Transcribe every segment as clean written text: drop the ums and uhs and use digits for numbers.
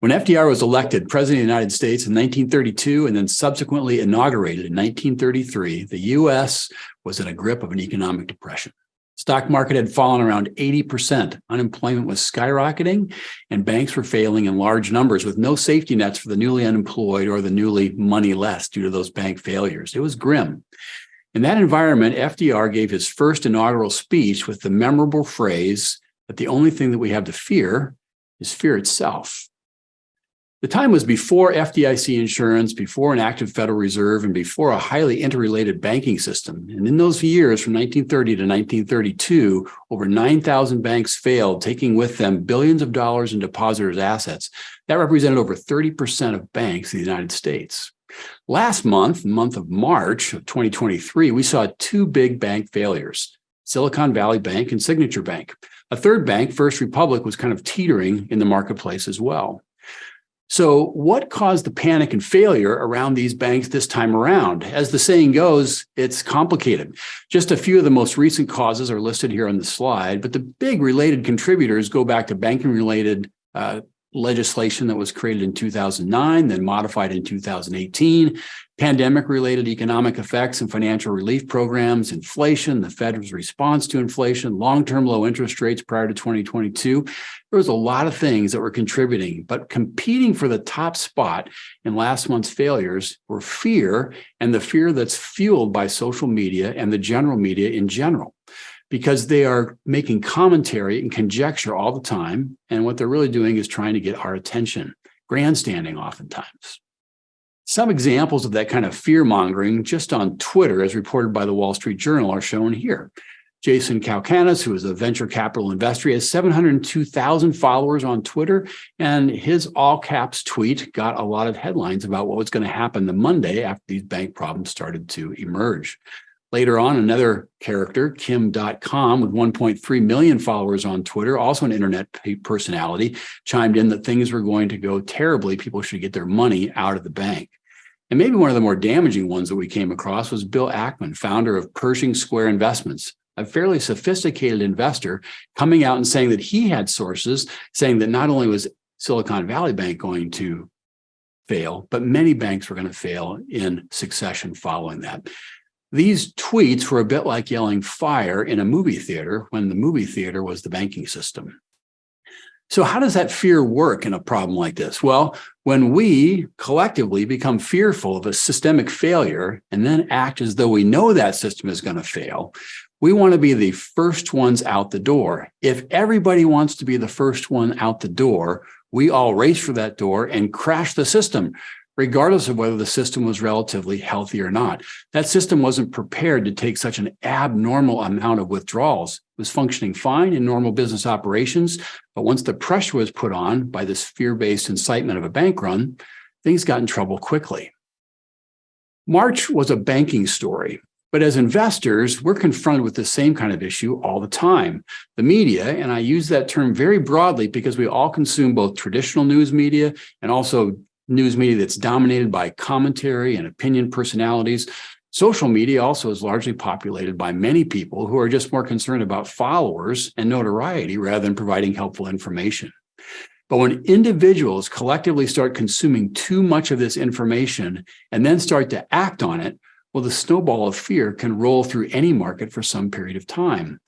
When FDR was elected President of the United States in 1932 and then subsequently inaugurated in 1933, the U.S. was in a grip of an economic depression. Stock market had fallen around 80%. Unemployment was skyrocketing, and banks were failing in large numbers with no safety nets for the newly unemployed or the newly moneyless due to those bank failures. It was grim. In that environment, FDR gave his first inaugural speech with the memorable phrase that the only thing that we have to fear is fear itself. The time was before FDIC insurance, before an active Federal Reserve, and before a highly interrelated banking system. And in those years, from 1930 to 1932, over 9,000 banks failed, taking with them billions of dollars in depositors' assets. That represented over 30% of banks in the United States. Last month, the month of March of 2023, we saw two big bank failures, Silicon Valley Bank and Signature Bank. A third bank, First Republic, was kind of teetering in the marketplace as well. So what caused the panic and failure around these banks this time around? As the saying goes, it's complicated. Just a few of the most recent causes are listed here on the slide, but the big related contributors go back to banking-related legislation that was created in 2009, then modified in 2018, pandemic-related economic effects and financial relief programs, inflation, the Fed's response to inflation, long-term low interest rates prior to 2022. There was a lot of things that were contributing, but competing for the top spot in last month's failures were fear, and the fear that's fueled by social media and the general media in general, because they are making commentary and conjecture all the time. And what they're really doing is trying to get our attention, grandstanding oftentimes. Some examples of that kind of fear mongering just on Twitter, as reported by the Wall Street Journal, are shown here. Jason Calacanis, who is a venture capital investor, has 702,000 followers on Twitter, and his all caps tweet got a lot of headlines about what was going to happen the Monday after these bank problems started to emerge. Later on, another character, Kim.com, with 1.3 million followers on Twitter, also an internet personality, chimed in that things were going to go terribly. People should get their money out of the bank. And maybe one of the more damaging ones that we came across was Bill Ackman, founder of Pershing Square Investments, a fairly sophisticated investor, coming out and saying that he had sources saying that not only was Silicon Valley Bank going to fail, but many banks were going to fail in succession following that. These tweets were a bit like yelling fire in a movie theater when the movie theater was the banking system. So how does that fear work in a problem like this? Well, when we collectively become fearful of a systemic failure and then act as though we know that system is going to fail, we want to be the first ones out the door. If everybody wants to be the first one out the door, we all race for that door and crash the system, regardless of whether the system was relatively healthy or not. That system wasn't prepared to take such an abnormal amount of withdrawals. It was functioning fine in normal business operations, but once the pressure was put on by this fear-based incitement of a bank run, things got in trouble quickly. March was a banking story, but as investors, we're confronted with the same kind of issue all the time. The media, and I use that term very broadly because we all consume both traditional news media and also news media that's dominated by commentary and opinion personalities. Social media also is largely populated by many people who are just more concerned about followers and notoriety rather than providing helpful information. But when individuals collectively start consuming too much of this information and then start to act on it, well, the snowball of fear can roll through any market for some period of time.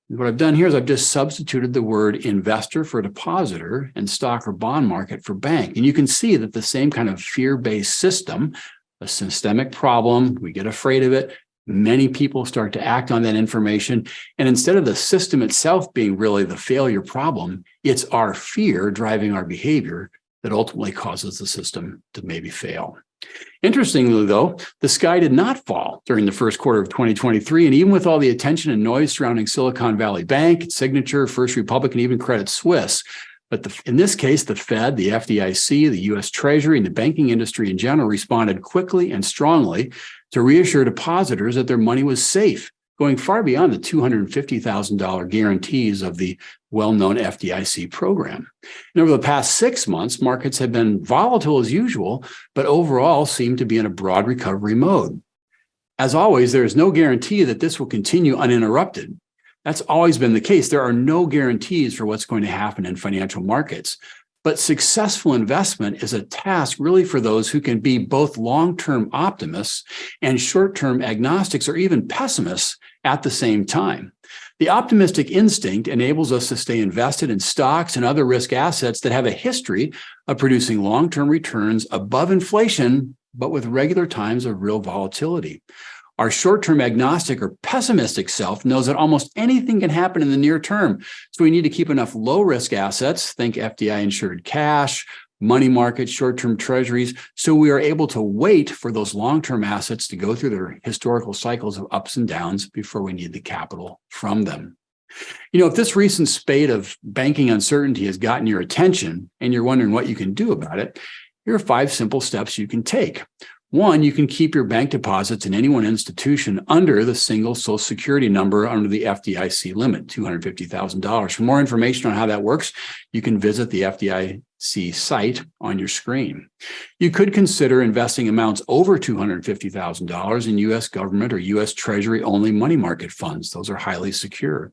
What I've done here is I've just substituted the word investor for depositor and stock or bond market for bank. And you can see that the same kind of fear-based system, a systemic problem, we get afraid of it, many people start to act on that information. And instead of the system itself being really the failure problem, it's our fear driving our behavior that ultimately causes the system to maybe fail. Interestingly, though, the sky did not fall during the first quarter of 2023. And even with all the attention and noise surrounding Silicon Valley Bank, Signature, First Republic, and even Credit Suisse, but in this case, the Fed, the FDIC, the U.S. Treasury, and the banking industry in general responded quickly and strongly to reassure depositors that their money was safe, going far beyond the $250,000 guarantees of the well-known FDIC program. And over the past 6 months, markets have been volatile as usual, but overall seem to be in a broad recovery mode. As always, there is no guarantee that this will continue uninterrupted. That's always been the case. There are no guarantees for what's going to happen in financial markets. But successful investment is a task really for those who can be both long-term optimists and short-term agnostics or even pessimists at the same time. The optimistic instinct enables us to stay invested in stocks and other risk assets that have a history of producing long-term returns above inflation, but with regular times of real volatility. Our short-term agnostic or pessimistic self knows that almost anything can happen in the near term. So we need to keep enough low-risk assets, think FDI-insured cash, money markets, short-term treasuries, so we are able to wait for those long-term assets to go through their historical cycles of ups and downs before we need the capital from them. If this recent spate of banking uncertainty has gotten your attention and you're wondering what you can do about it, here are 5 simple steps you can take. 1, you can keep your bank deposits in any one institution under the single Social Security number under the FDIC limit, $250,000. For more information on how that works, you can visit the FDIC site on your screen. You could consider investing amounts over $250,000 in U.S. government or U.S. Treasury only money market funds. Those are highly secure.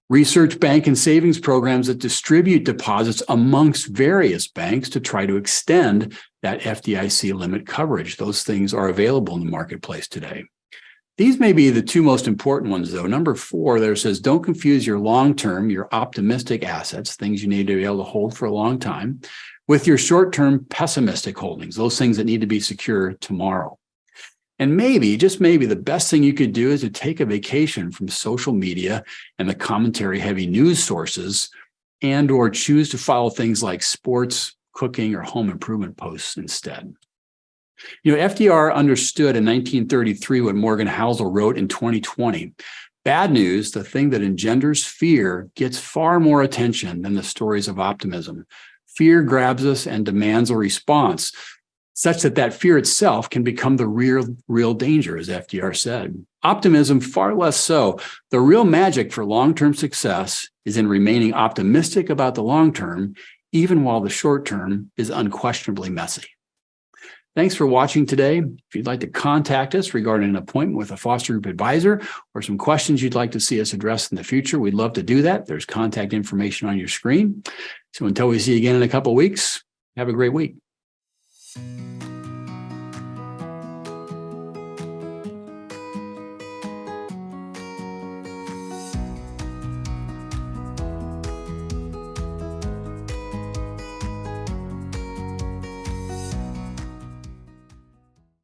Research bank and savings programs that distribute deposits amongst various banks to try to extend that FDIC limit coverage. Those things are available in the marketplace today. These may be the 2 most important ones, though. Number 4 there says, don't confuse your long-term, your optimistic assets, things you need to be able to hold for a long time, with your short-term pessimistic holdings, those things that need to be secure tomorrow. And maybe, just maybe, the best thing you could do is to take a vacation from social media and the commentary-heavy news sources and or choose to follow things like sports, cooking, or home improvement posts instead. FDR understood in 1933 what Morgan Housel wrote in 2020. Bad news, the thing that engenders fear, gets far more attention than the stories of optimism. Fear grabs us and demands a response, such that fear itself can become the real danger, as FDR said. Optimism, far less so. The real magic for long-term success is in remaining optimistic about the long term, even while the short term is unquestionably messy. Thanks for watching today. If you'd like to contact us regarding an appointment with a Foster Group advisor or some questions you'd like to see us address in the future, we'd love to do that. There's contact information on your screen. So until we see you again in a couple of weeks, have a great week.